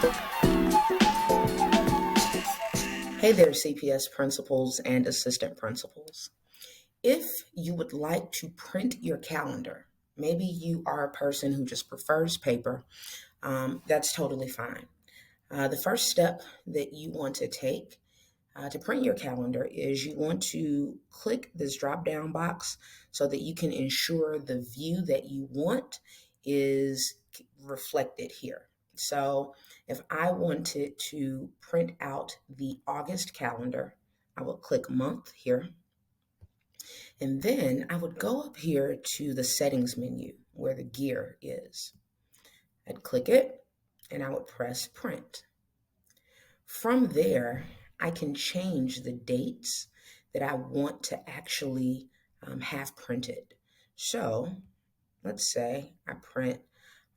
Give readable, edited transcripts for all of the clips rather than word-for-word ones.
Hey there, CPS principals and assistant principals. If you would like to print your calendar, maybe you are a person who just prefers paper, that's totally fine. The first step that you want to take to print your calendar is you want to click this drop down box so that you can ensure the view that you want is reflected here. So if I wanted to print out the August calendar, I would click month here. And then I would go up here to the settings menu where the gear is. I'd click it and I would press print. From there, I can change the dates that I want to actually have printed. So let's say I print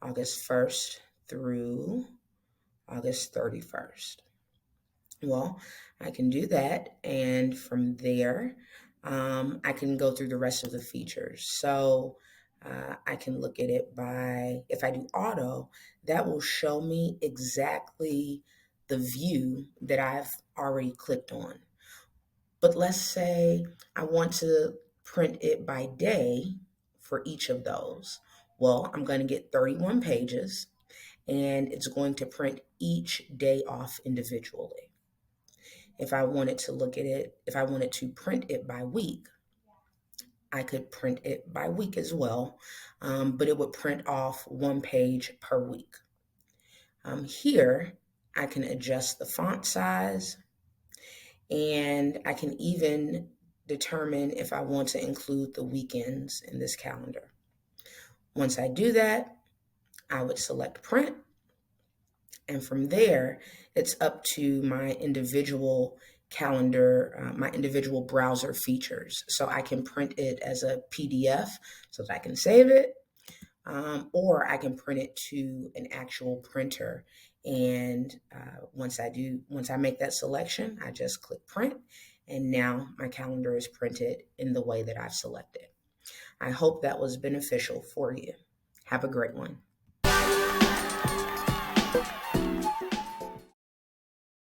August 1st through August 31st. Well, I can do that. And from there, I can go through the rest of the features. So I can look at it by, if I do auto, that will show me exactly the view that I've already clicked on. But let's say I want to print it by day for each of those. Well, I'm going to get 31 pages and it's going to print each day off individually. If I wanted to look at it, if I wanted to print it by week, I could print it by week as well, but it would print off one page per week. Here, I can adjust the font size and I can even determine if I want to include the weekends in this calendar. Once I do that, I would select print. And from there, it's up to my individual calendar, my individual browser features. So I can print it as a PDF so that I can save it, or I can print it to an actual printer. And once I make that selection, I just click print. And now my calendar is printed in the way that I've selected. I hope that was beneficial for you. Have a great one.